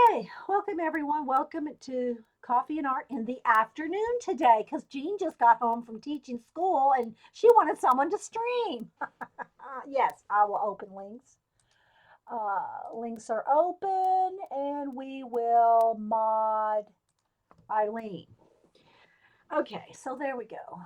Okay, welcome everyone. Welcome to Coffee and Art in the afternoon today because Jean just got home from teaching school and she wanted someone to stream. Yes, I will open links. Links are open and we will mod Eileen. Okay, so there we go.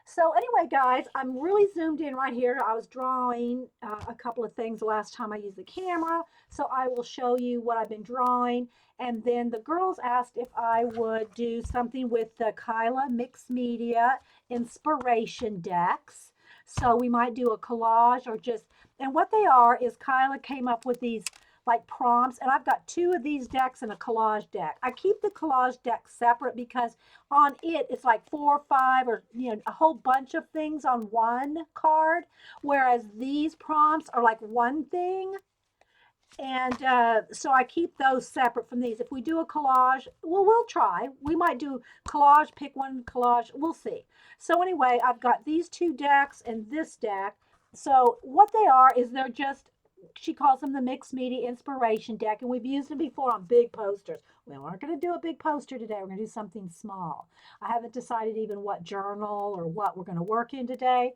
So anyway, guys, I'm really zoomed in right here. I was drawing a couple of things the last time I used the camera. So I will show you what I've been drawing. And then the girls asked if I would do something with the Kyla mixed media inspiration decks. So we might do a collage or just, and what they are is Kyla came up with these like prompts, and I've got two of these decks and a collage deck. I keep the collage deck separate because on it it's like four or five or a whole bunch of things on one card, whereas these prompts are like one thing. And so I keep those separate from these. If we do a collage, well, we'll try. We might do collage, pick one collage. We'll see. So anyway, I've got these two decks and this deck. So what they are is they're just, she calls them the mixed media inspiration deck, and we've used them before on big posters. We aren't going to do a big poster today. We're going to do something small. I haven't decided even what journal or what we're going to work in today.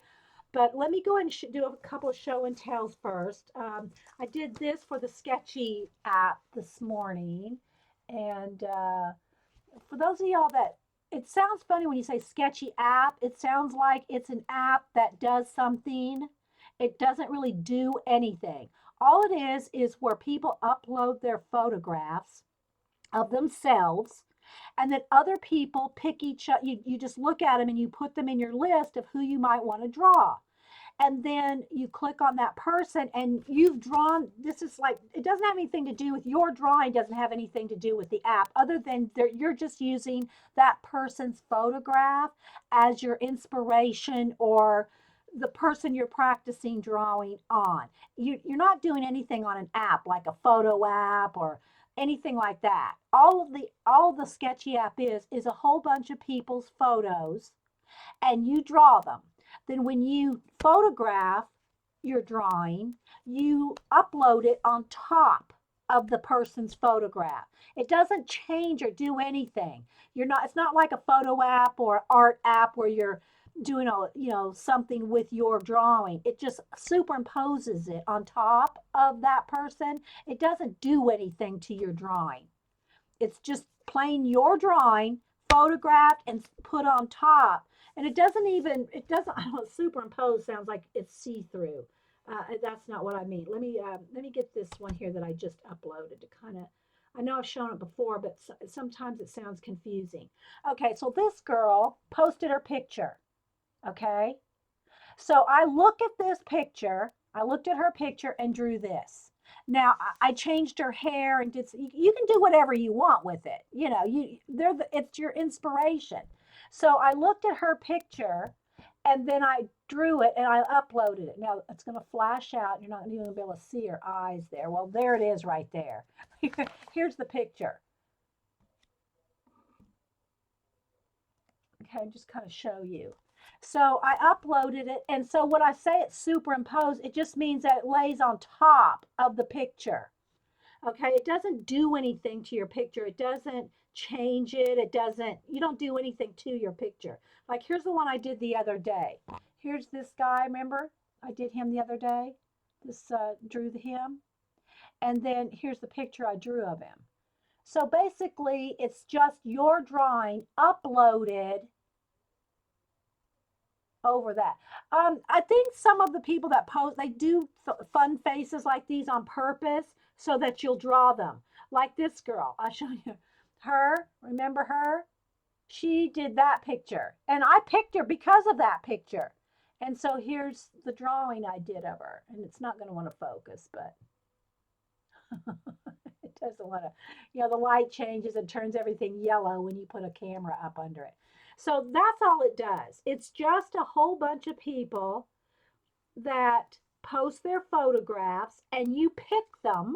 But let me go and do a couple of show and tells first. I did this for the Sketchy app this morning. And for those of y'all that, it sounds funny when you say Sketchy app. It sounds like it's an app that does something. It doesn't really do anything. All it is where people upload their photographs of themselves, and then other people pick each other. You just look at them and you put them in your list of who you might want to draw, and then you click on that person and you've drawn. This is like, it doesn't have anything to do with your drawing, doesn't have anything to do with the app, other than you're just using that person's photograph as your inspiration or the person you're practicing drawing on. You're not doing anything on an app like a photo app or anything like that. All of the Sketchy app is a whole bunch of people's photos, and you draw them. Then when you photograph your drawing, you upload it on top of the person's photograph. It doesn't change or do anything. It's not like a photo app or art app where you're doing something with your drawing. It just superimposes it on top of that person. It doesn't do anything to your drawing. It's just plain your drawing, photographed and put on top. And I don't know, superimpose sounds like it's see-through. That's not what I mean. Let me get this one here that I just uploaded to kind of, I know I've shown it before, but sometimes it sounds confusing. Okay, so this girl posted her picture. Okay, so I look at this picture, I looked at her picture and drew this. Now I changed her hair and did. You can do whatever you want with it. It's your inspiration. So I looked at her picture, and then I drew it and I uploaded it. Now it's going to flash out. You're not even going to be able to see her eyes there. Well, there it is right there. Here's the picture. Okay, just kind of show you. So I uploaded it, and so when I say it's superimposed, it just means that it lays on top of the picture. Okay, it doesn't do anything to your picture. It doesn't change it. You don't do anything to your picture. Like here's the one I did the other day. Here's this guy, remember? I did him the other day. Drew him. And then here's the picture I drew of him. So basically, it's just your drawing uploaded over that. I think some of the people that post, they do fun faces like these on purpose so that you'll draw them. Like this girl, I'll show you her. Remember her? She did that picture, and I picked her because of that picture. And so here's the drawing I did of her, and it's not going to want to focus, but it doesn't want to, the light changes and turns everything yellow when you put a camera up under it. So that's all it does. It's just a whole bunch of people that post their photographs, and you pick them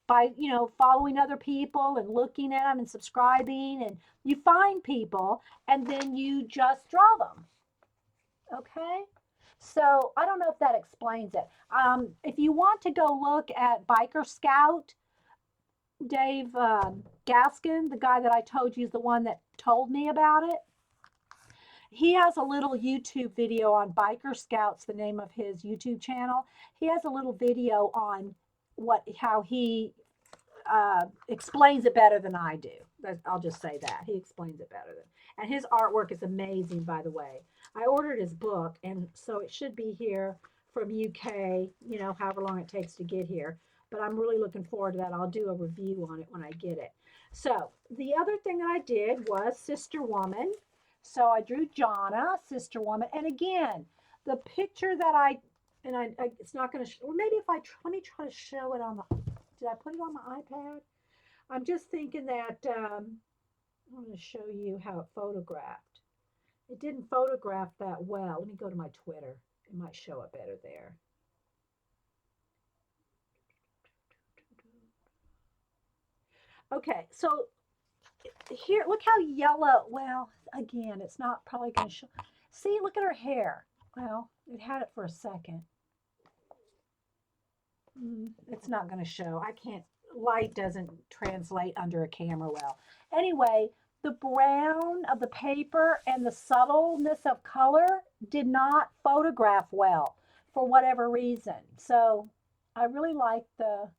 by, following other people and looking at them and subscribing, and you find people and then you just draw them. Okay? So I don't know if that explains it. If you want to go look at Biker Scout, Dave Gaskin, the guy that I told you is the one that told me about it. He has a little YouTube video on Biker Scouts, the name of his YouTube channel. He has a little video on how he explains it better than I do. I'll just say that he explains it better than. And his artwork is amazing, by the way. I ordered his book, and so it should be here from UK. You know, however long it takes to get here. But I'm really looking forward to that. I'll do a review on it when I get it. So the other thing that I did was Sister Woman. So I drew Jonna, Sister Woman, and again, the picture that I it's not going to. Or maybe if let me try to show it on the. Did I put it on my iPad? I'm just thinking that I'm going to show you how it photographed. It didn't photograph that well. Let me go to my Twitter. It might show it better there. Okay, so here, look how yellow. Well, again, it's not probably going to show. See, look at her hair. Well, it had it for a second. It's not going to show. I can't, light doesn't translate under a camera well. Anyway, the brown of the paper and the subtleness of color did not photograph well for whatever reason. So I really like the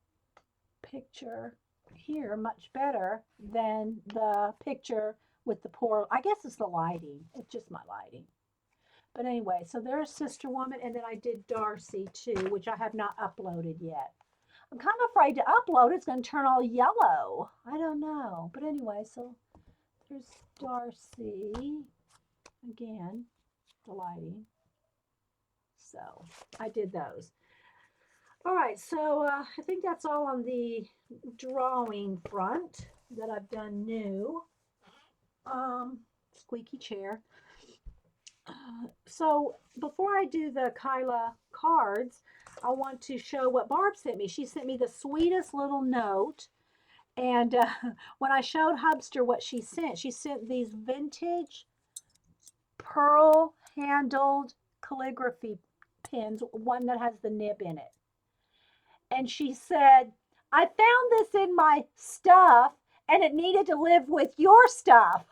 picture here much better than the picture with the poor, I guess it's the lighting. It's just my lighting. But anyway, so there's Sister Woman, and then I did Darcy too, which I have not uploaded yet. I'm kind of afraid to upload. It's going to turn all yellow. I don't know. But anyway, so there's Darcy. Again, the lighting. So I did those. All right, so I think that's all on the drawing front that I've done new. Squeaky chair. So before I do the Kyla cards, I want to show what Barb sent me. She sent me the sweetest little note. And when I showed Hubster what she sent these vintage pearl handled calligraphy pens, one that has the nib in it. And she said, I found this in my stuff and it needed to live with your stuff.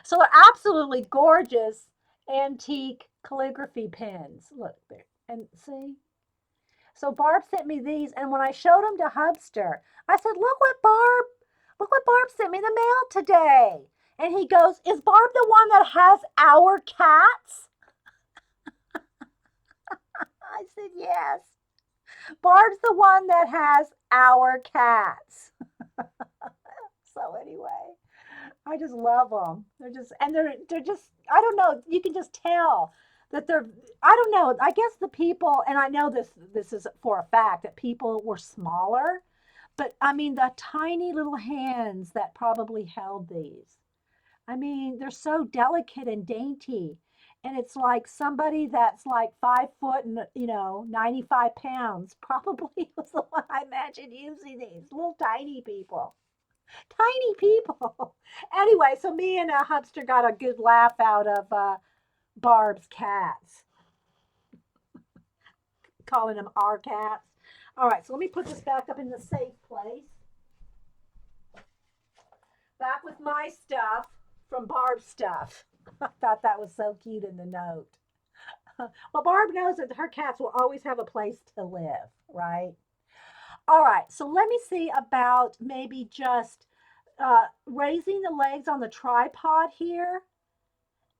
So they're absolutely gorgeous antique calligraphy pens. Look there. And see? So Barb sent me these, and when I showed them to Hubster, I said, look what Barb sent me in the mail today. And he goes, is Barb the one that has our cats? I said, yes. Barb's the one that has our cats. So anyway, I just love them. They're just, I don't know, you can just tell that they're, I don't know, I guess the people, and I know this is for a fact, that people were smaller, but I mean the tiny little hands that probably held these. I mean, they're so delicate and dainty. And it's like somebody that's like 5 foot and 95 pounds probably was the one I imagine using these little tiny people. Tiny people. Anyway, so me and Hubster got a good laugh out of Barb's cats, calling them our cats. All right, so let me put this back up in the safe place. Back with my stuff from Barb's stuff. I thought that was so cute in the note. Well, Barb knows that her cats will always have a place to live, right? All right, so let me see about maybe just raising the legs on the tripod here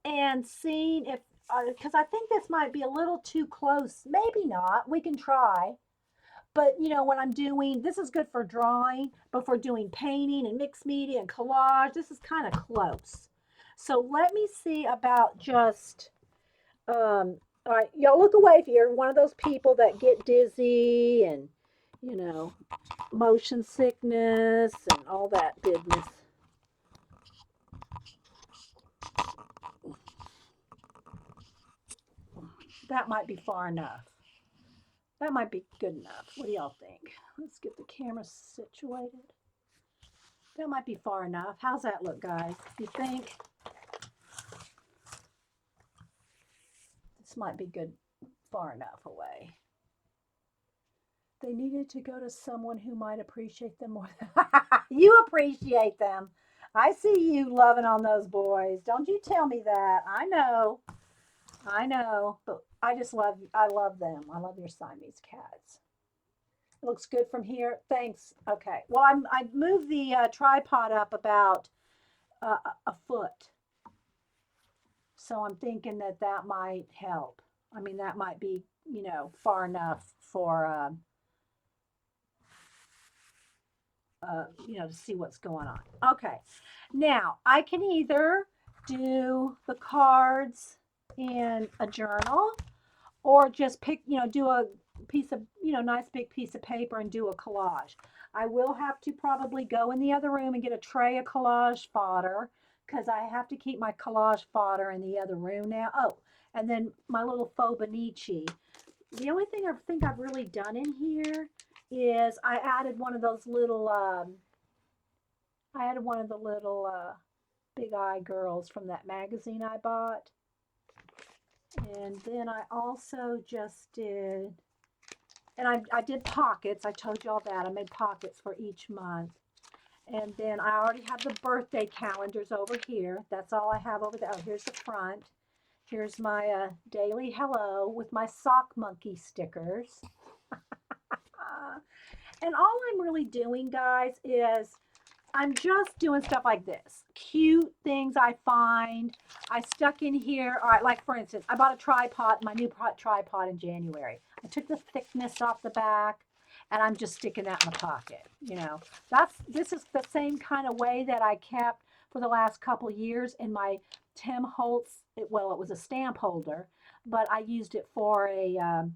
and seeing if, because I think this might be a little too close. Maybe not. We can try. But when I'm doing, this is good for drawing, but for doing painting and mixed media and collage, this is kind of close. So let me see about just, all right, y'all look away if you're one of those people that get dizzy and, motion sickness and all that business. That might be far enough. That might be good enough. What do y'all think? Let's get the camera situated. That might be far enough. How's that look, guys? You think? This might be good, far enough away. They needed to go to someone who might appreciate them more. You appreciate them. I see you loving on those boys. Don't you tell me that. I know. I know. But I love them. I love your Siamese cats. It looks good from here. Thanks. Okay. Well, I moved the tripod up about a foot. So I'm thinking that that might help. I mean, that might be, far enough for to see what's going on. Okay. Now, I can either do the cards in a journal or just pick, do a piece of, nice big piece of paper and do a collage. I will have to probably go in the other room and get a tray of collage fodder because I have to keep my collage fodder in the other room now. Oh, and then my little faux Benici. The only thing I think I've really done in here is I added one of the little big eye girls from that magazine I bought. And then I also just did, and I did pockets. I told you all that. I made pockets for each month. And then I already have the birthday calendars over here. That's all I have over there. Oh, here's the front. Here's my daily hello with my sock monkey stickers. And all I'm really doing, guys, is I'm just doing stuff like this. Cute things I find. I stuck in here. All right, like for instance, I bought a tripod, my new tripod in January. I took the thickness off the back and I'm just sticking that in the pocket. This is the same kind of way that I kept for the last couple years in my Tim Holtz. Well, it was a stamp holder, but I used it for a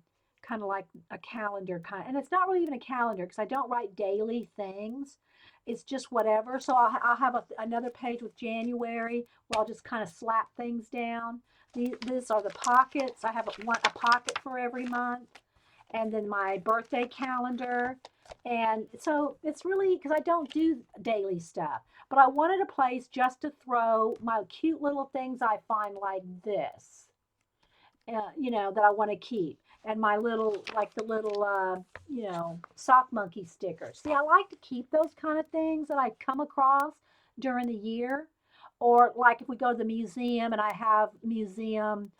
kind of like a calendar kind. And it's not really even a calendar because I don't write daily things. It's just whatever. So I'll have another page with January where I'll just kind of slap things down. These are the pockets. I have a pocket for every month. And then my birthday calendar. And so it's really because I don't do daily stuff, but I wanted a place just to throw my cute little things I find like this, that I want to keep. And my little, like the little, sock monkey stickers. See, I like to keep those kind of things that I come across during the year. Or like if we go to the museum and I have museum,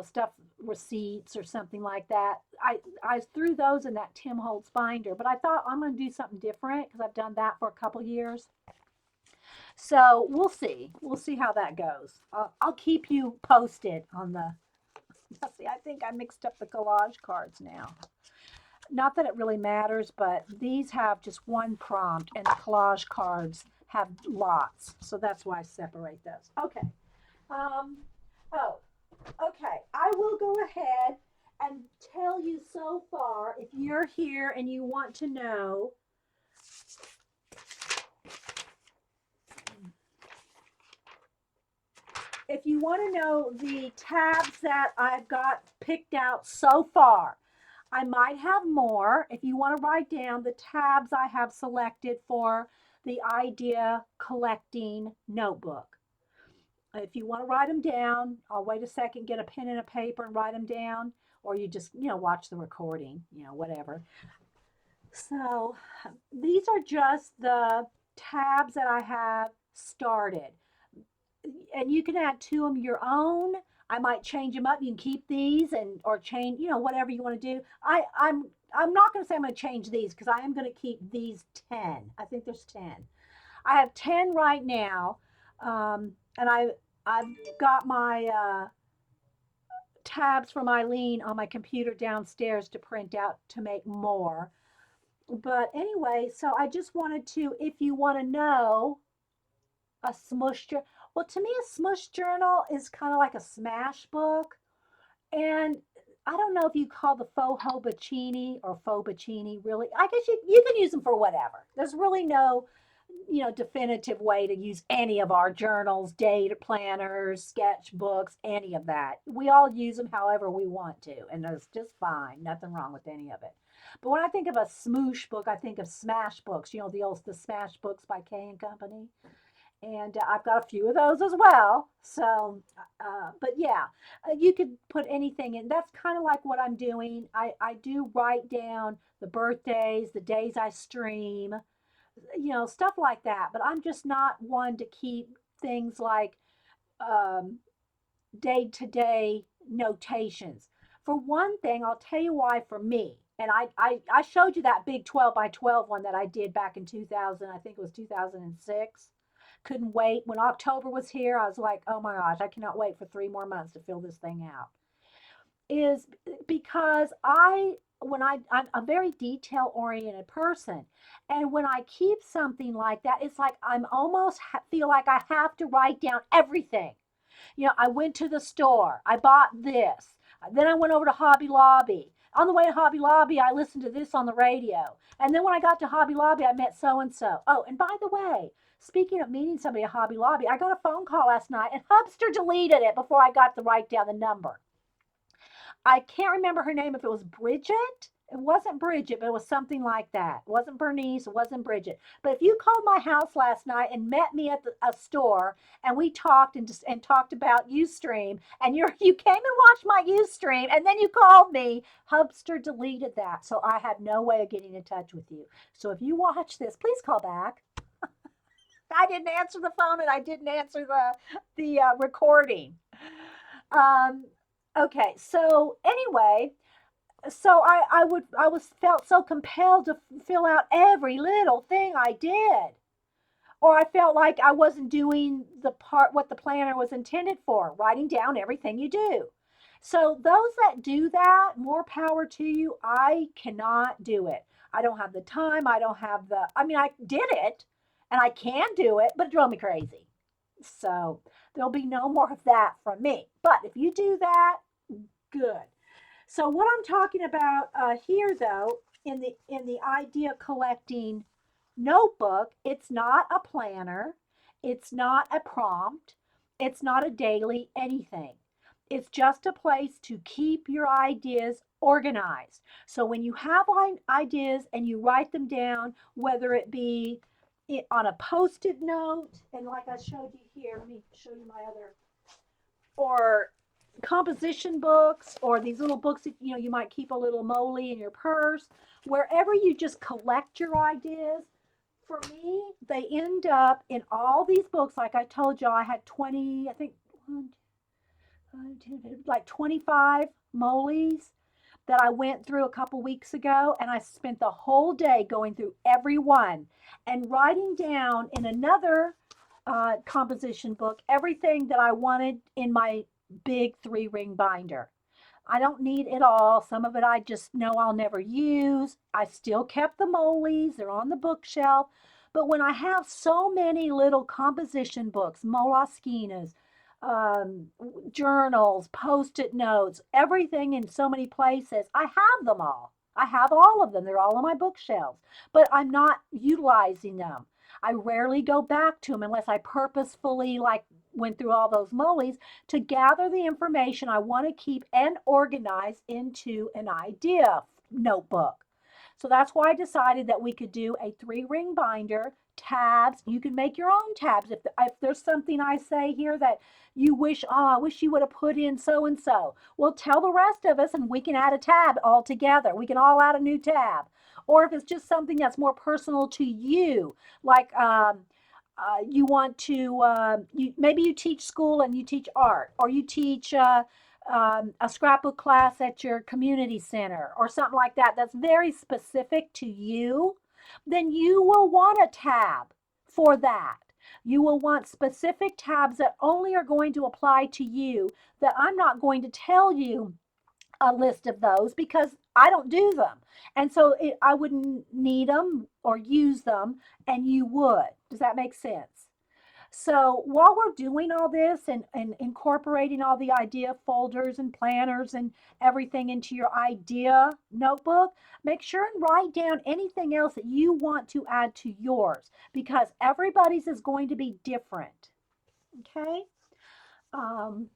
stuff, receipts or something like that. I threw those in that Tim Holtz binder, but I thought I'm going to do something different because I've done that for a couple years. So we'll see. We'll see how that goes. I'll keep you posted on the. See, I think I mixed up the collage cards now. Not that it really matters, but these have just one prompt and the collage cards have lots. So that's why I separate those. Okay. Um, oh, okay. I will go ahead and tell you so far if you're here and you want to know. If you want to know the tabs that I've got picked out so far, I might have more. If you want to write down the tabs I have selected for the idea collecting notebook. If you want to write them down, I'll wait a second, get a pen and a paper and write them down, or you just, watch the recording, whatever. So these are just the tabs that I have started. And you can add to them your own. I might change them up. You can keep these and or change, whatever you want to do. I'm not going to say I'm going to change these because I am going to keep these 10. I think there's 10. I have 10 right now, and I've got my tabs from Eileen on my computer downstairs to print out to make more. But anyway, so I just wanted to, if you want to know a smush journal. Well, to me, a smush journal is kind of like a smash book. And I don't know if you call the faux hobachini or faux bacini really. I guess you can use them for whatever. There's really no, definitive way to use any of our journals, date planners, sketchbooks, any of that. We all use them however we want to, and it's just fine. Nothing wrong with any of it. But when I think of a smoosh book, I think of smash books. The Smash books by K and Company. And I've got a few of those as well. So, but yeah, you could put anything in. That's kind of like what I'm doing. I do write down the birthdays, the days I stream, stuff like that. But I'm just not one to keep things like um, day to day notations. For one thing, I'll tell you why for me. And I showed you that big 12 by 12 one that I did back in 2000. I think it was 2006. Couldn't wait. When October was here, I was like, oh my gosh, I cannot wait for 3 more months to fill this thing out. Is because I'm a very detail oriented person. And when I keep something like that, it's like I'm almost feel like I have to write down everything. I went to the store. I bought this. Then I went over to Hobby Lobby. On the way to Hobby Lobby, I listened to this on the radio. And then when I got to Hobby Lobby, I met so and so. Oh, and by the way, speaking of meeting somebody at Hobby Lobby, I got a phone call last night and Hubster deleted it before I got to write down the number. I can't remember her name if it was Bridget. It wasn't Bridget, but it was something like that. It wasn't Bernice, it wasn't Bridget. But if you called my house last night and met me at a store and we talked and talked about Ustream and you came and watched my Ustream and then you called me, Hubster deleted that. So I have no way of getting in touch with you. So if you watch this, please call back. I didn't answer the phone and I didn't answer the recording. Um, okay, so anyway, so I was felt so compelled to fill out every little thing I did, or I felt like I wasn't doing the part what the planner was intended for, writing down everything you do. So those that do that, more power to you. I cannot do it. I don't have the time. I don't have the. I mean, I did it, and I can do it, but it drove me crazy. So there'll be no more of that from me. But if you do that, good. So what I'm talking about here, though, in the idea collecting notebook, it's not a planner, it's not a prompt, it's not a daily anything. It's just a place to keep your ideas organized. So when you have ideas and you write them down, whether it be on a post-it note, and like I showed you here, let me show you my other, or composition books, or these little books that you might keep a little moly in your purse, wherever you just collect your ideas. For me, they end up in all these books. Like I told you, I had 20, I think, like 25 molies that I went through a couple weeks ago, and I spent the whole day going through every one and writing down in another composition book everything that I wanted in my big 3 ring binder. I don't need it all. Some of it I just know I'll never use. I still kept the molies, they're on the bookshelf. But when I have so many little composition books, Moleskines, um, journals, post it notes, everything in so many places, I have them all. I have all of them. They're all on my bookshelves, but I'm not utilizing them. I rarely go back to them unless I purposefully like went through all those molies to gather the information I want to keep and organize into an idea notebook. So that's why I decided that we could do a 3 ring binder, tabs. You can make your own tabs. If there's something I say here that you wish, oh, I wish you would have put in so and so. Well, tell the rest of us and we can add a tab all together. We can all add a new tab. Or if it's just something that's more personal to you, like you want to maybe you teach school and you teach art, or you teach a scrapbook class at your community center or something like that, that's very specific to you, then you will want a tab for that. You will want specific tabs that only are going to apply to you, that I'm not going to tell you a list of those because I don't do them. And so I wouldn't need them or use them, and you would. Does that make sense? So while we're doing all this and incorporating all the idea folders and planners and everything into your idea notebook, make sure and write down anything else that you want to add to yours, because everybody's is going to be different. Okay? Um,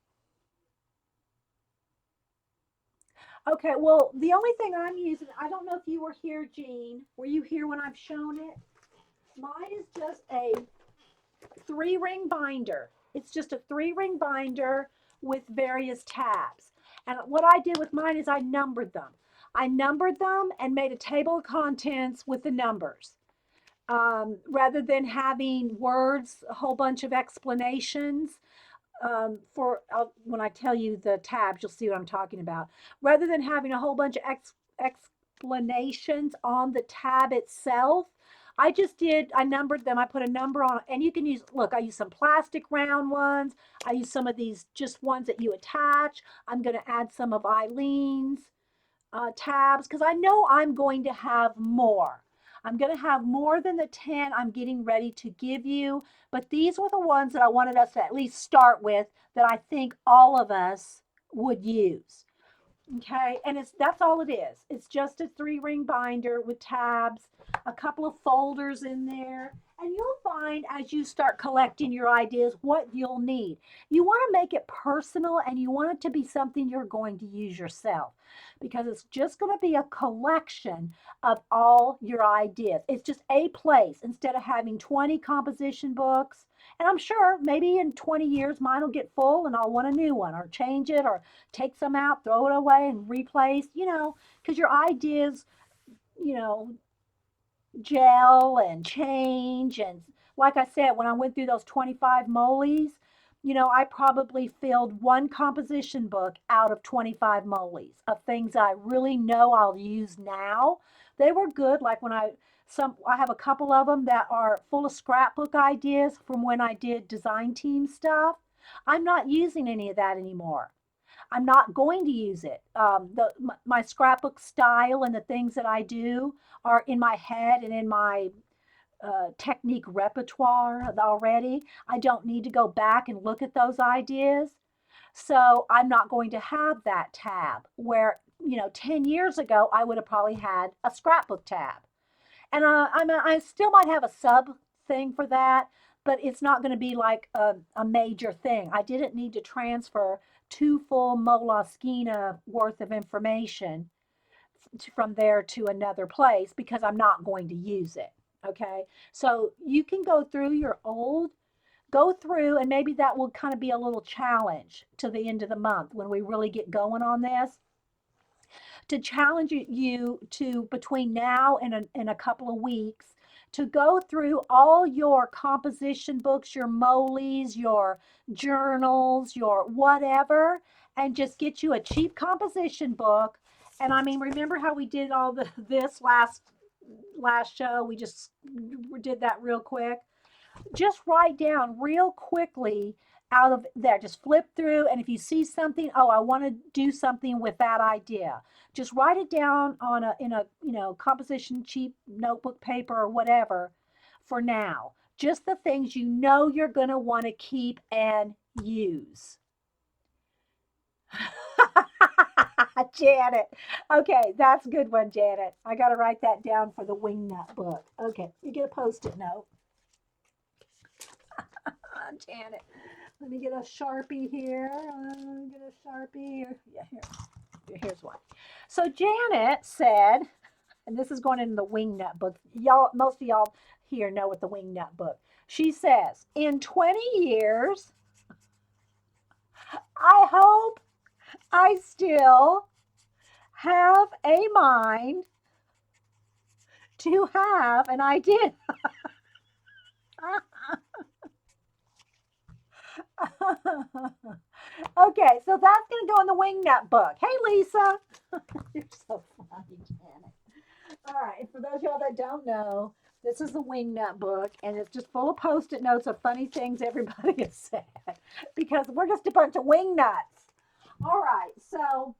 okay, well, the only thing I'm using, I don't know if you were here, Jean. Were you here when I've shown it? Mine is just a 3-ring binder. It's just a 3-ring binder with various tabs. And what I did with mine is I numbered them. I numbered them and made a table of contents with the numbers. Rather than having words, a whole bunch of explanations, when I tell you the tabs, you'll see what I'm talking about. Rather than having a whole bunch of explanations on the tab itself, I numbered them. I put a number on, and you can use, look, I use some plastic round ones. I use some of these just ones that you attach. I'm going to add some of Eileen's tabs because I know I'm going to have more. I'm going to have more than the 10 I'm getting ready to give you, but these were the ones that I wanted us to at least start with that I think all of us would use. Okay, and that's all it is. It's just a 3-ring binder with tabs, a couple of folders in there, and you'll find as you start collecting your ideas what you'll need. You want to make it personal and you want it to be something you're going to use yourself because it's just going to be a collection of all your ideas. It's just a place instead of having 20 composition books. And I'm sure maybe in 20 years mine will get full and I'll want a new one or change it or take some out, throw it away, and replace, because your ideas, you know, gel and change. And like I said, when I went through those 25 moles, I probably filled one composition book out of 25 moles of things I really know I'll use now. They were good. Like I have a couple of them that are full of scrapbook ideas from when I did design team stuff. I'm not using any of that anymore. I'm not going to use it. My scrapbook style and the things that I do are in my head and in my technique repertoire already. I don't need to go back and look at those ideas. So I'm not going to have that tab where, 10 years ago, I would have probably had a scrapbook tab. And I still might have a sub thing for that, but it's not going to be like a major thing. I didn't need to transfer 2 full Moleskine worth of information from there to another place because I'm not going to use it. Okay. So you can go through, and maybe that will kind of be a little challenge to the end of the month when we really get going on this to challenge you to between now and a couple of weeks to go through all your composition books, your moles, your journals, your whatever, and just get you a cheap composition book. And I mean, remember how we did all this last show? We just did that real quick. Just write down real quickly out of there. Just flip through, and if you see something, oh, I want to do something with that idea. Just write it down on a composition cheap notebook paper or whatever for now. Just the things you're going to want to keep and use. Janet. Okay, that's a good one, Janet. I got to write that down for the wingnut book. Okay, you get a post-it note. Janet. Let me get a Sharpie here. Get a Sharpie. Yeah, here's one. So Janet said, and this is going in the wingnut book. Y'all, most of y'all here know what the wingnut book. She says, in 20 years, I hope I still have a mind to have an idea. Okay, so that's going to go in the wingnut book. Hey, Lisa. You're so funny, Janet. All right, and for those of y'all that don't know, this is the wingnut book, and it's just full of post-it notes of funny things everybody has said because we're just a bunch of wingnuts. All right, so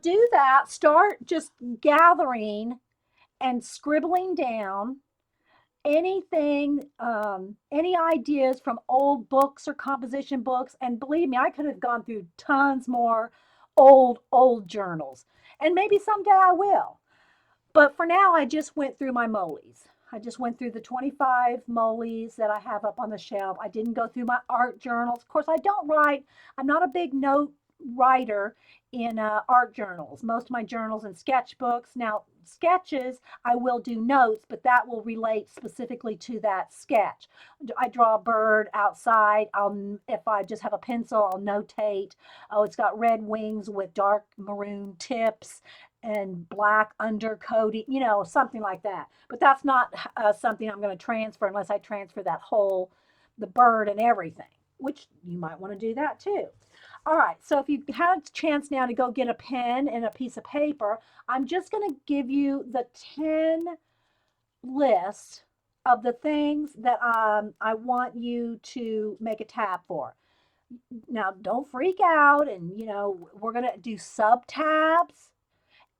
do that. Start just gathering and scribbling down anything, any ideas from old books or composition books. And believe me, I could have gone through tons more old journals. And maybe someday I will. But for now, I just went through my moles. I just went through the 25 moles that I have up on the shelf. I didn't go through my art journals. Of course, I don't write. I'm not a big note writer in art journals, most of my journals and sketchbooks. Now, sketches, I will do notes, but that will relate specifically to that sketch. I draw a bird outside. If I just have a pencil, I'll notate, oh, it's got red wings with dark maroon tips and black undercoating, something like that. But that's not something I'm going to transfer unless I transfer that whole, the bird and everything, which you might want to do that too. All right, so if you had a chance now to go get a pen and a piece of paper, I'm just going to give you the 10 list of the things that I want you to make a tab for. Now, don't freak out, and we're going to do sub tabs,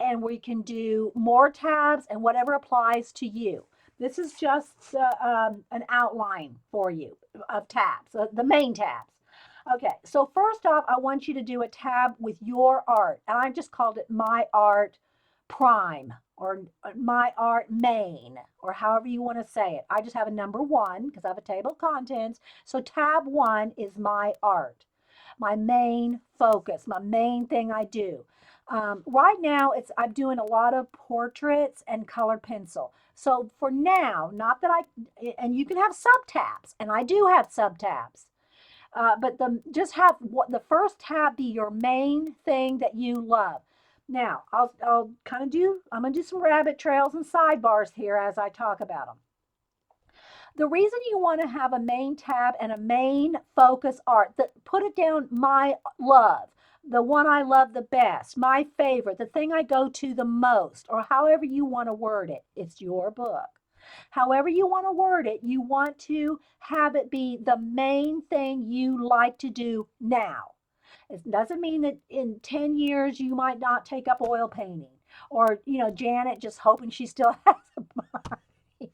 and we can do more tabs and whatever applies to you. This is just an outline for you of tabs, the main tabs. Okay, so first off, I want you to do a tab with your art. And I just called it My Art Prime or My Art Main or however you want to say it. I just have a number one because I have a table of contents. So tab one is My Art, my main focus, my main thing I do. Right now, I'm doing a lot of portraits and colored pencil. So for now, not that and you can have sub tabs, and I do have sub tabs. But just have the first tab be your main thing that you love. Now, I'll kind of I'm going to do some rabbit trails and sidebars here as I talk about them. The reason you want to have a main tab and a main focus art, put it down, my love, the one I love the best, my favorite, the thing I go to the most, or however you want to word it. It's your book. However you want to word it, you want to have it be the main thing you like to do now. It doesn't mean that in 10 years you might not take up oil painting or, Janet just hoping she still has a mind.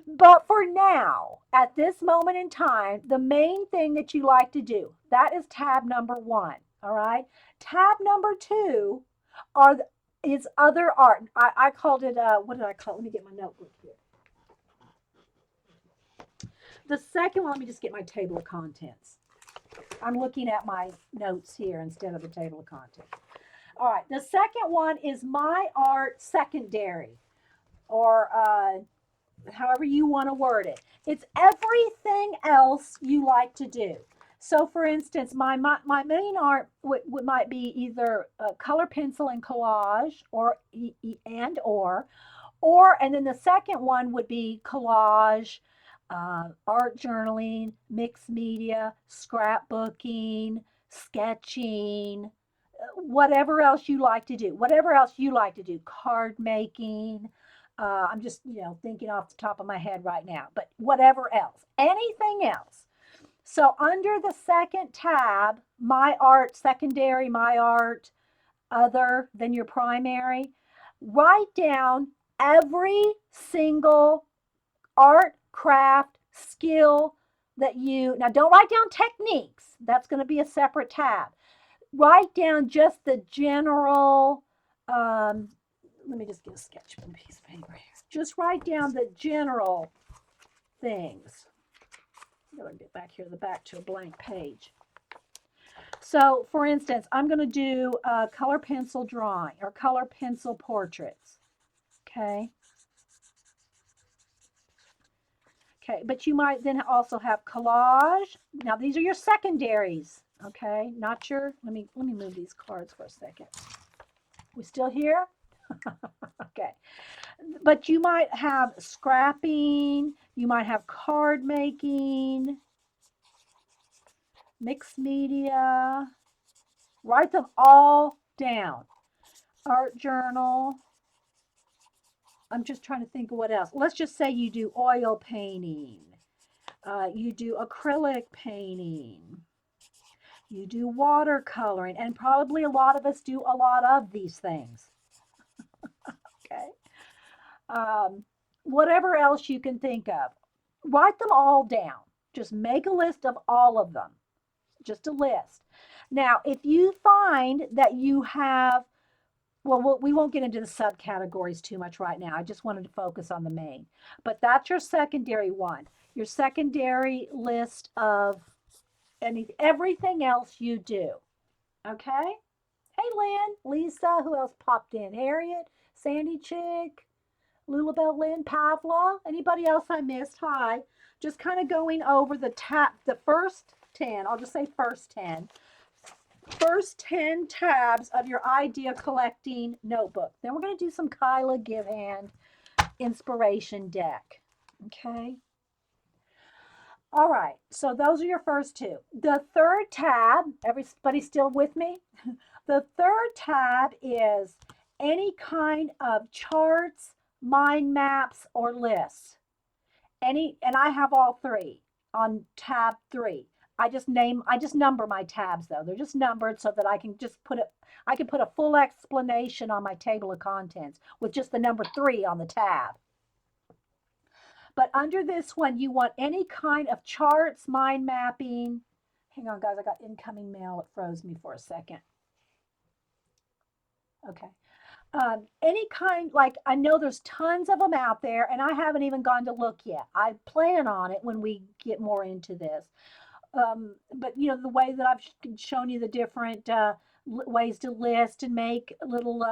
But for now, at this moment in time, the main thing that you like to do, that is tab number one. All right. Tab number two are is other art. I called it, what did I call it? Let me get my notebook here. The second one, let me just get my table of contents. I'm looking at my notes here instead of the table of contents. All right. The second one is My Art Secondary, or however you want to word it. It's everything else you like to do. So, for instance, my main art might be either color pencil and collage, or and then the second one would be collage, art journaling, mixed media, scrapbooking, sketching, whatever else you like to do. Whatever else you like to do, card making. I'm just, thinking off the top of my head right now, but whatever else, anything else. So under the second tab, My Art Secondary, My Art Other than your primary, write down every single art, craft, skill that now don't write down techniques. That's going to be a separate tab. Write down just the general, let me just get a sketch piece of paper here. Just write down the general things. I'm going to get back here to the back to a blank page. So, for instance, I'm going to do color pencil drawing or color pencil portraits. Okay. Okay, but you might then also have collage. Now, these are your secondaries. Okay, not your. Let me move these cards for a second. We still here? Okay. But you might have scrapping, you might have card making, mixed media. Write them all down. Art journal. I'm just trying to think of what else. Let's just say you do oil painting. You do acrylic painting. You do watercoloring. And probably a lot of us do a lot of these things. Okay. Whatever else you can think of, write them all down. Just make a list of all of them. Just a list. Now, if you find that you have, well, we won't get into the subcategories too much right now. I just wanted to focus on the main. But that's your secondary one. Your secondary list of everything else you do. Okay? Hey, Lynn, Lisa, who else popped in? Harriet, Sandy Chick, Lulabelle, Lynn, Pavla. Anybody else I missed? Hi. Just kind of going over the first 10. I'll just say first 10. First 10 tabs of your idea collecting notebook. Then we're going to do some Kyla Give Hand inspiration deck. Okay. All right. So those are your first two. The third tab, everybody still with me? The third tab is any kind of charts, mind maps, or lists. And I have all three on tab 3. I just number my tabs though. They're just numbered so that I can put a full explanation on my table of contents with just the number 3 on the tab. But under this one, you want any kind of charts, mind mapping. Hang on, guys, I got incoming mail. It froze me for a second. Okay. Any kind, like I know there's tons of them out there, and I haven't even gone to look yet. I plan on it when we get more into this. But you know, the way that I've shown you the different ways to list and make little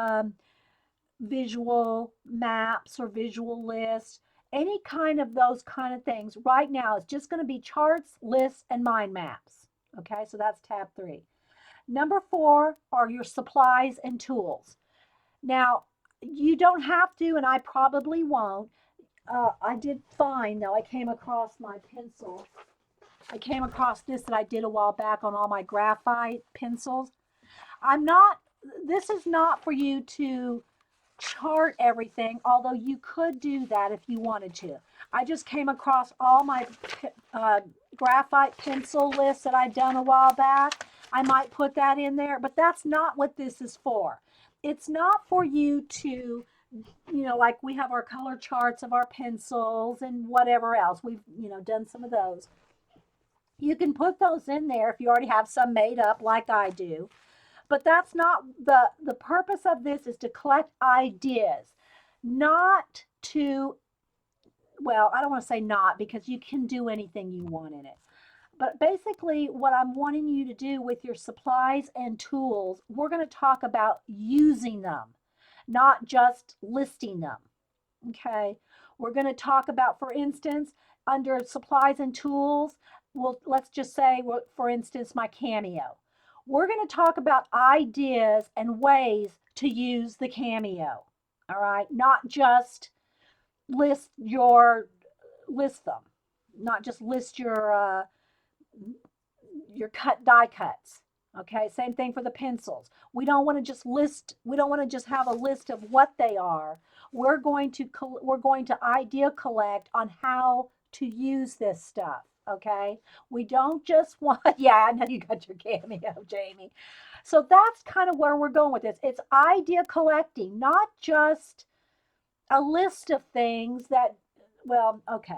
visual maps or visual lists, any kind of those kind of things. Right now, it's just going to be charts, lists, and mind maps. Okay, so that's tab 3. Number 4 are your supplies and tools. Now, you don't have to, and I probably won't. I did find, though, I came across my pencil. I came across this that I did a while back on all my graphite pencils. This is not for you to chart everything, although you could do that if you wanted to. I just came across all my graphite pencil lists that I'd done a while back. I might put that in there, but that's not what this is for. It's not for you to, like we have our color charts of our pencils and whatever else. We've, done some of those. You can put those in there if you already have some made up like I do. But that's not the purpose of this is to collect ideas, not to, well, I don't want to say not because you can do anything you want in it. But basically, what I'm wanting you to do with your supplies and tools, we're going to talk about using them, not just listing them. Okay. We're going to talk about, for instance, under supplies and tools, well, let's just say, for instance, my Cameo. We're going to talk about ideas and ways to use the Cameo. All right. Not just list them, not just list your die cuts. Okay, same thing for the pencils. We don't want to just have a list of what they are. We're going to idea collect on how to use this stuff. Okay, we don't just want, yeah, I know you got your Cameo, Jamie. So that's kind of where we're going with this. It's idea collecting, not just a list of things that, well, okay.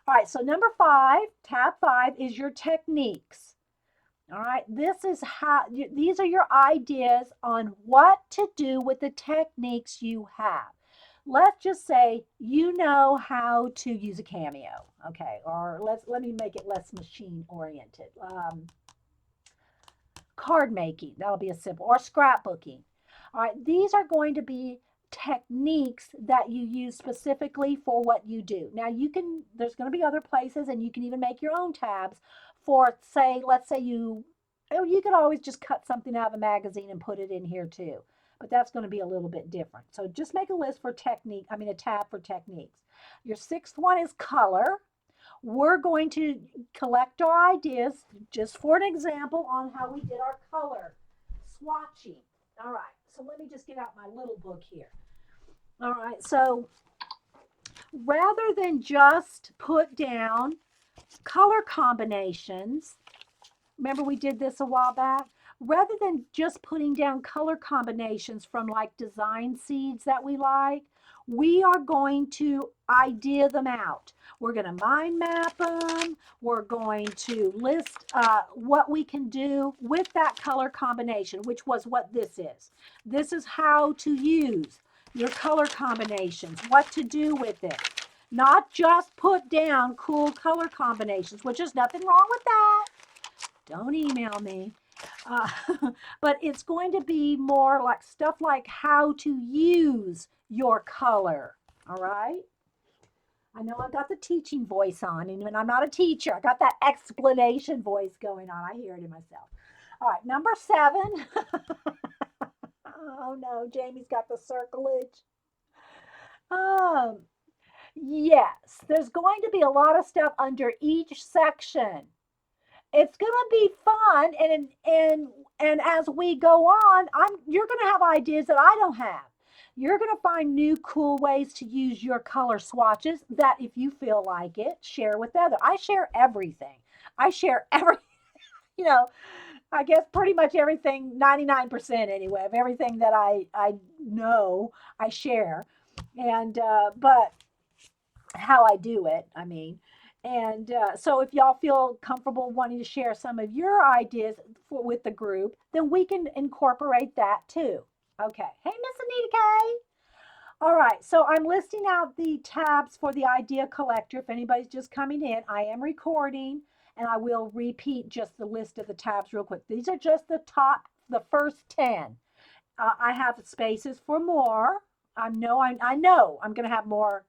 All right, so number 5, tab 5 is your techniques. All right, these are your ideas on what to do with the techniques you have. Let's just say you know how to use a Cameo, okay? Or let me make it less machine oriented. Card making, that'll be a simple, or scrapbooking. All right, these are going to be techniques that you use specifically for what you do. Now there's going to be other places and you can even make your own tabs for, say, let's say you could always just cut something out of a magazine and put it in here too. But that's going to be a little bit different. So just make a list for a tab for techniques. Your 6th one is color. We're going to collect our ideas just for an example on how we did our color swatching. All right, so let me just get out my little book here. All right, so rather than just put down color combinations, remember we did this a while back? Rather than just putting down color combinations from like design seeds that we like, we are going to idea them out. We're going to mind map them. We're going to list what we can do with that color combination, which was what this is. This is how to use your color combinations, what to do with it. Not just put down cool color combinations, which is nothing wrong with that. Don't email me. Uh, but it's going to be more like stuff like how to use your color. All right. I know I've got the teaching voice on, and when I'm not a teacher, I got that explanation voice going on. I hear it in myself. All right, number 7. Oh no, Jamie's got the circleage. Um, yes, there's going to be a lot of stuff under each section. It's gonna be fun, and as we go on, you're gonna have ideas that I don't have. You're gonna find new cool ways to use your color swatches that, if you feel like it, share with others. I share everything. I share every, you know, I guess pretty much everything, 99% anyway, of everything that I know, I share. And but how I do it, I mean. And so if y'all feel comfortable wanting to share some of your ideas with the group, then we can incorporate that too. Okay. Hey, Miss Anita K. All right. So I'm listing out the tabs for the idea collector. If anybody's just coming in, I am recording and I will repeat just the list of the tabs real quick. These are just the top, the first 10. I have spaces for more. I know I'm going to have more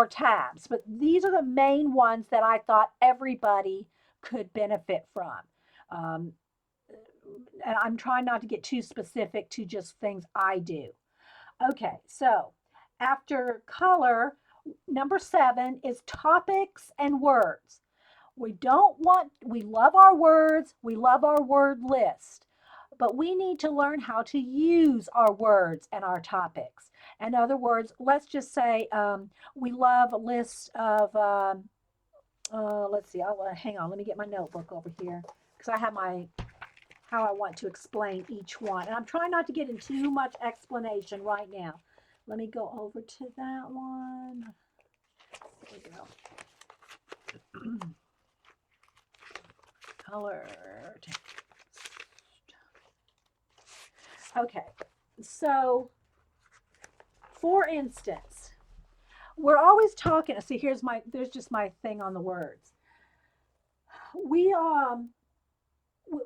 tabs, but these are the main ones that I thought everybody could benefit from. Um, and I'm trying not to get too specific to just things I do. Okay, so after color, number 7 is topics and words. We love our words, we love our word list, but we need to learn how to use our words and our topics. In other words, let's just say we love a list of, let's see, hang on, let me get my notebook over here because I have how I want to explain each one. And I'm trying not to get into too much explanation right now. Let me go over to that one. There we go. Color text. Okay, so for instance, we're always talking. See, there's just my thing on the words. We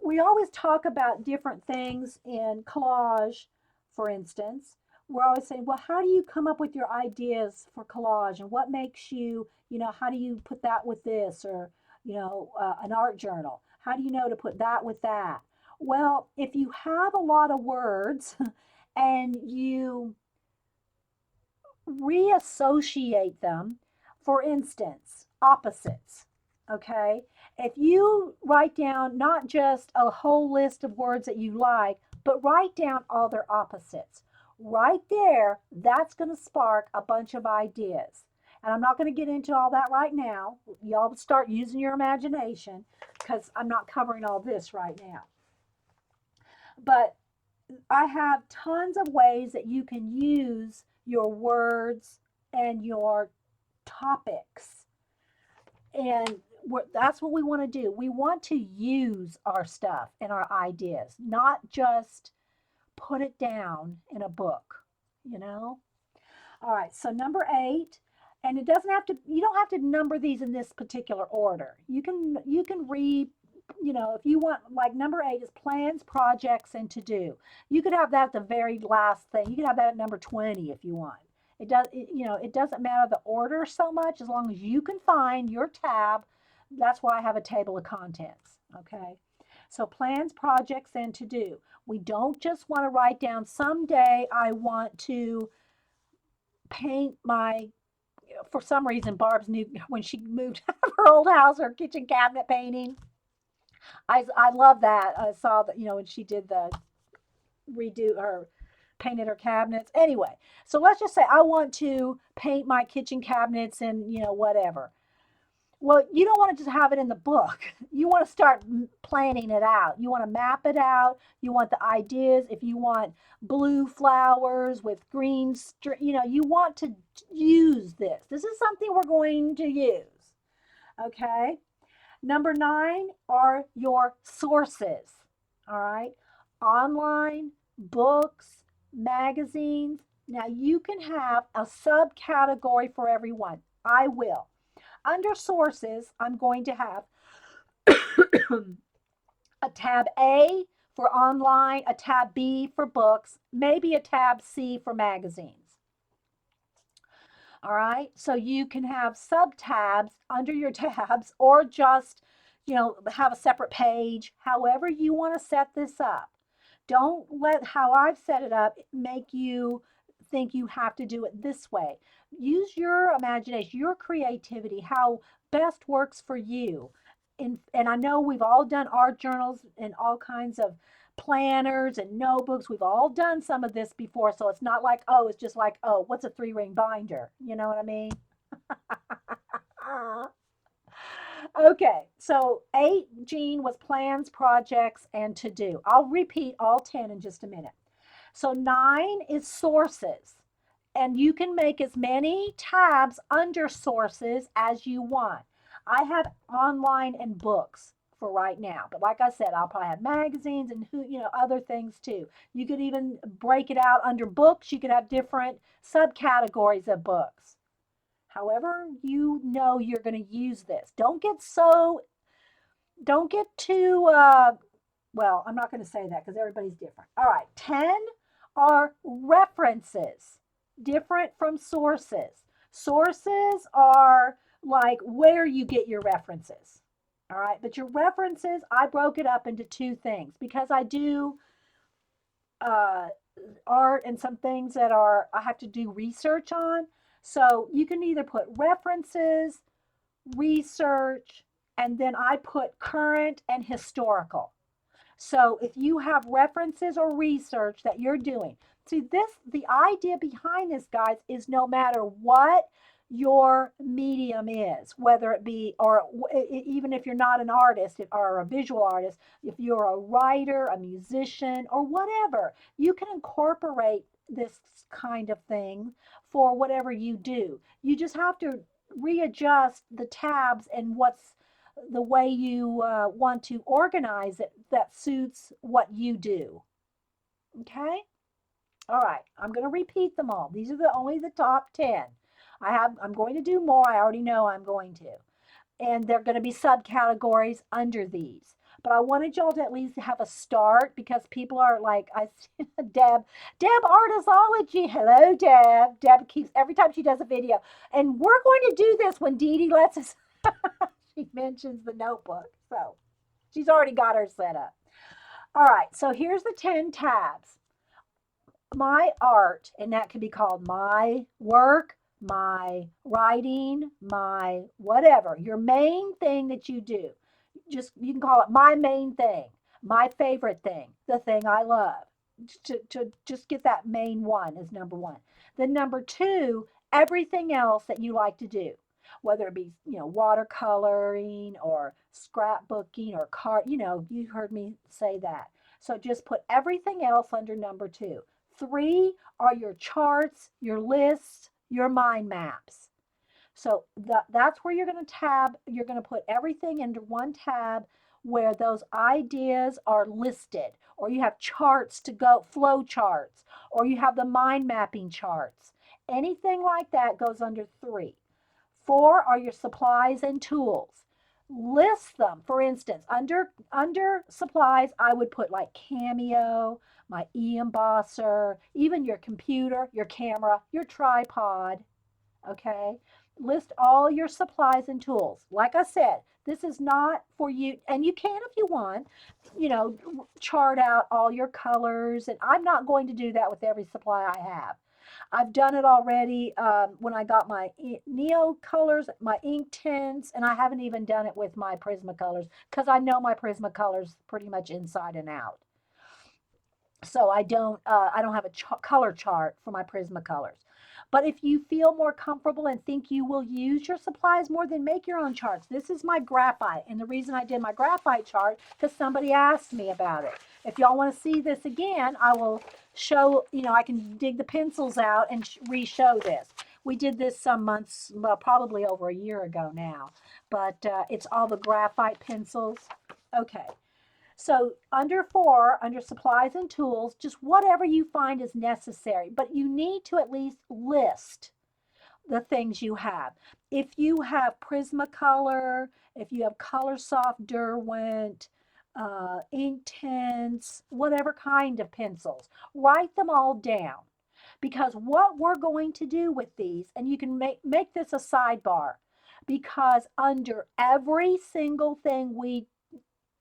we always talk about different things in collage, for instance. We're always saying, well, how do you come up with your ideas for collage and what makes you, how do you put that with this or, an art journal? How do you know to put that with that? Well, if you have a lot of words and you reassociate them, for instance, opposites. Okay. If you write down not just a whole list of words that you like, but write down all their opposites, right there, that's going to spark a bunch of ideas. And I'm not going to get into all that right now. Y'all start using your imagination because I'm not covering all this right now. But I have tons of ways that you can use your words and your topics. And that's what we want to do. We want to use our stuff and our ideas, not just put it down in a book, you know? All right, so number 8, and you don't have to number these in this particular order. You can read, if you want, like number 8 is plans, projects, and to do. You could have that at the very last thing. You could have that at number 20 if you want. It doesn't matter the order so much as long as you can find your tab. That's why I have a table of contents. Okay. So plans, projects, and to do. We don't just want to write down someday I want to paint for some reason, Barb's new, when she moved out of her old house, her kitchen cabinet painting. I love that. I saw that, when she did the redo her painted her cabinets. Anyway, so let's just say I want to paint my kitchen cabinets and, whatever. Well, you don't want to just have it in the book. You want to start planning it out. You want to map it out. You want the ideas. If you want blue flowers with green, you want to use this. This is something we're going to use. Okay. Number 9 are your sources. All right. Online, books, magazines. Now you can have a subcategory for everyone. I will. Under sources, I'm going to have A tab A for online, a tab B for books, maybe a tab C for magazines. All right. So you can have sub tabs under your tabs or just, have a separate page, however you want to set this up. Don't let how I've set it up make you think you have to do it this way. Use your imagination, your creativity, how best works for you. And I know we've all done art journals and all kinds of planners and notebooks. We've all done some of this before. So it's not like, oh, it's just like, oh, what's a three-ring binder? You know what I mean? Okay, so 8, Jean, was plans, projects, and to do. I'll repeat all 10 in just a minute. So 9 is sources, and you can make as many tabs under sources as you want. I have online and books for right now, but like I said, I'll probably have magazines and other things too. You could even break it out under books. You could have different subcategories of books. However, you're going to use this. Don't get too, well, I'm not going to say that because everybody's different. All right, 10 are references, different from sources. Sources are like where you get your references. All right, but your references, I broke it up into two things because I do uh, art and some things that I have to do research on. So you can either put references, research, and then I put current and historical. So if you have references or research that you're doing, see the idea behind this, guys, is no matter what your medium is, whether it be, or even if you're not an artist or a visual artist, if you're a writer, a musician, or whatever, you can incorporate this kind of thing for whatever you do. You just have to readjust the tabs and what's the way you want to organize it that suits what you do. Okay? All right. I'm going to repeat them all. These are only the top 10. I'm going to do more. I already know I'm going to. And they're going to be subcategories under these. But I wanted y'all to at least have a start because people are like, I see Deb Artisology. Hello, Deb. Deb keeps every time she does a video. And we're going to do this when Dee Dee lets us. She mentions the notebook. So she's already got her set up. All right, so here's the 10 tabs. My art, and that can be called my work, my writing, my whatever, your main thing that you do. Just you can call it my main thing, my favorite thing, the thing I love. To just get that main one is number one. Then number two, everything else that you like to do, whether it be watercoloring or scrapbooking or you heard me say that. So just put everything else under number two. 3 are your charts, your lists, your mind maps. So that's where you're going to put everything into one tab where those ideas are listed, or you have charts to go, flow charts, or you have the mind mapping charts. Anything like that goes under 3. 4 are your supplies and tools. List them. For instance, under supplies, I would put like Cameo, my e-embosser, even your computer, your camera, your tripod. Okay? List all your supplies and tools. Like I said, this is not for you, and you can if you want, you know, chart out all your colors. And I'm not going to do that with every supply I have. I've done it already when I got my Neo colors, my ink tints, and I haven't even done it with my Prismacolors because I know my Prismacolors pretty much inside and out. So I don't have a color chart for my Prismacolors. But if you feel more comfortable and think you will use your supplies more, then make your own charts. This is my graphite, and the reason I did my graphite chart because somebody asked me about it. If y'all want to see this again, I will show. I can dig the pencils out and re-show this. We did this some months, well, probably over a year ago now, but it's all the graphite pencils. Okay. So under 4, under supplies and tools, just whatever you find is necessary, but you need to at least list the things you have. If you have Prismacolor, if you have Color Soft Derwent, Inktense, whatever kind of pencils, write them all down. Because what we're going to do with these, and you can make this a sidebar, because under every single thing we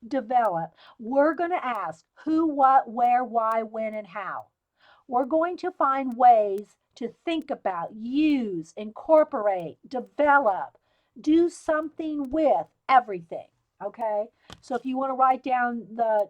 develop, we're going to ask who, what, where, why, when, and how. We're going to find ways to think about, use, incorporate, develop, do something with everything. Okay? So if you want to write down the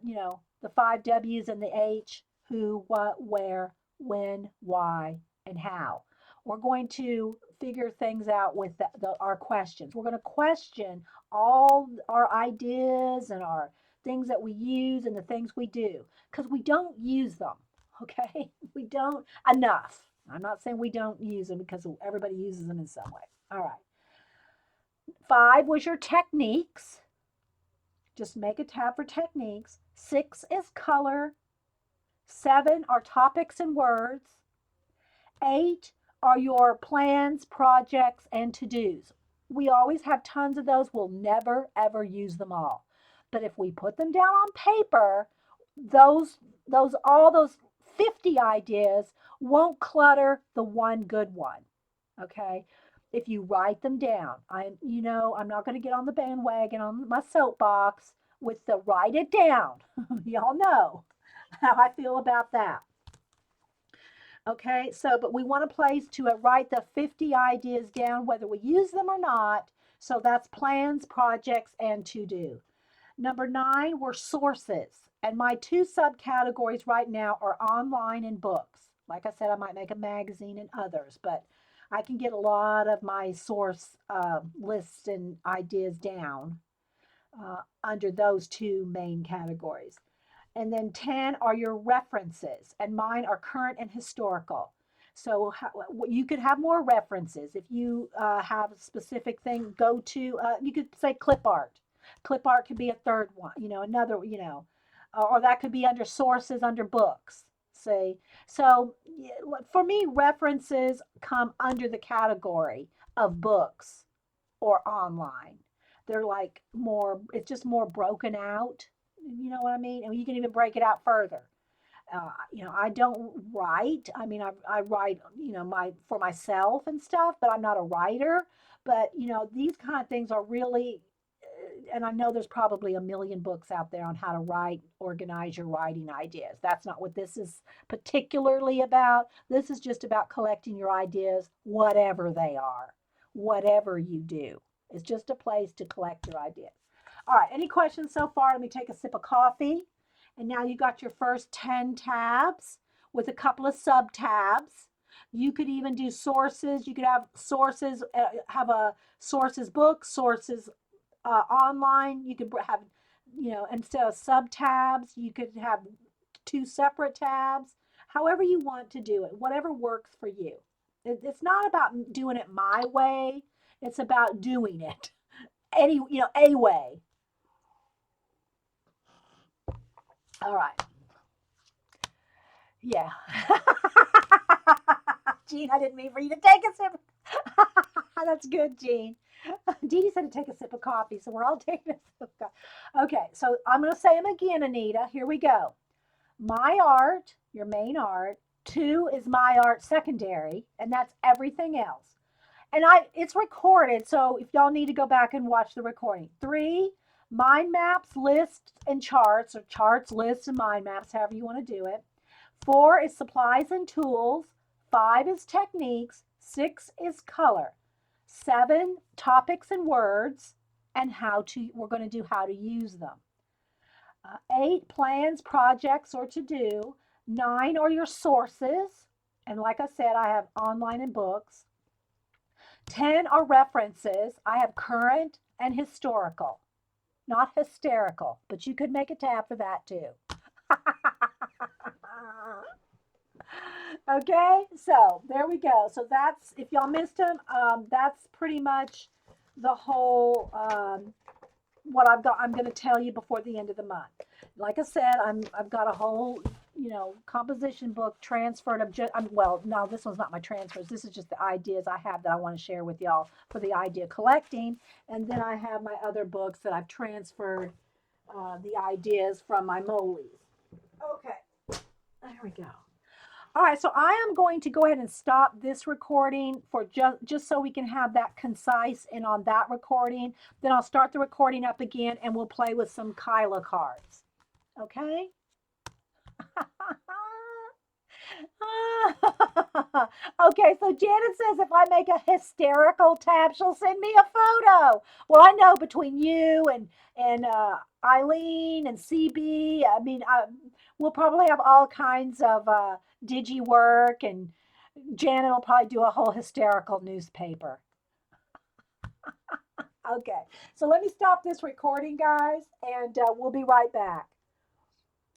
five W's and the H, who, what, where, when, why, and how. We're going to figure things out with our questions. We're going to question all our ideas and our things that we use and the things we do because we don't use them. Okay? We don't enough. I'm not saying we don't use them because everybody uses them in some way. All right. 5 was your techniques. Just make a tab for techniques. 6 is color. 7 are topics and words. 8 are your plans, projects, and to-dos. We always have tons of those. We'll never, ever use them all. But if we put them down on paper, all those 50 ideas won't clutter the one good one. Okay? If you write them down, I'm not going to get on the bandwagon on my soapbox with the write it down. Y'all know how I feel about that. Okay, so, but we want a place to write the 50 ideas down, whether we use them or not. So that's plans, projects, and to do. Number 9 were sources. And my 2 subcategories right now are online and books. Like I said, I might make a magazine and others, but I can get a lot of my source lists and ideas down under those 2 main categories. And then 10 are your references, and mine are current and historical. So you could have more references. If you have a specific thing, you could say clip art. Clip art could be a third one, another, or that could be under sources, under books. See, so for me, references come under the category of books or online. They're like it's just more broken out. You know what I mean? And you can even break it out further. I don't write. I mean, I write, for myself and stuff, but I'm not a writer. But, these kind of things are really, and I know there's probably a million books out there on how to write, organize your writing ideas. That's not what this is particularly about. This is just about collecting your ideas, whatever they are, whatever you do. It's just a place to collect your ideas. All right, any questions so far? Let me take a sip of coffee. And now you got your first 10 tabs with a couple of sub tabs. You could even do sources. You could have sources, have a sources book, sources online. You could have, instead of sub tabs, you could have 2 separate tabs. However you want to do it, whatever works for you. It's not about doing it my way. It's about doing it a way. All right. Yeah. Jean, I didn't mean for you to take a sip. That's good, Jean. Dee Dee said to take a sip of coffee, so we're all taking a sip of coffee. Okay, so I'm going to say them again, Anita. Here we go. My art, your main art. 2 is my art secondary, and that's everything else. And it's recorded, so if y'all need to go back and watch the recording. 3, mind maps, lists, and charts, or charts, lists, and mind maps, however you want to do it. 4 is supplies and tools. 5 is techniques. 6 is color. 7, topics and words, and we're going to do how to use them. 8, plans, projects, or to do. 9 are your sources. And like I said, I have online and books. 10 are references. I have current and historical. Not hysterical, but you could make a tab for that too. Okay, so there we go. So that's, if y'all missed them, that's pretty much the whole, what I'm going to tell you before the end of the month. Like I said, I've got a whole, composition book transferred of just, well, no, this one's not my transfers. This is just the ideas I have that I want to share with y'all for the idea collecting. And then I have my other books that I've transferred the ideas from my Molies. Okay, there we go. All right, so I am going to go ahead and stop this recording for just so we can have that concise and on that recording. Then I'll start the recording up again and we'll play with some Kyla cards. Okay? Okay, so Janet says if I make a hysterical tab, she'll send me a photo. Well, I know between you and Eileen and CB, I mean, we'll probably have all kinds of digi work, and Janet will probably do a whole hysterical newspaper. Okay, so let me stop this recording, guys, and we'll be right back.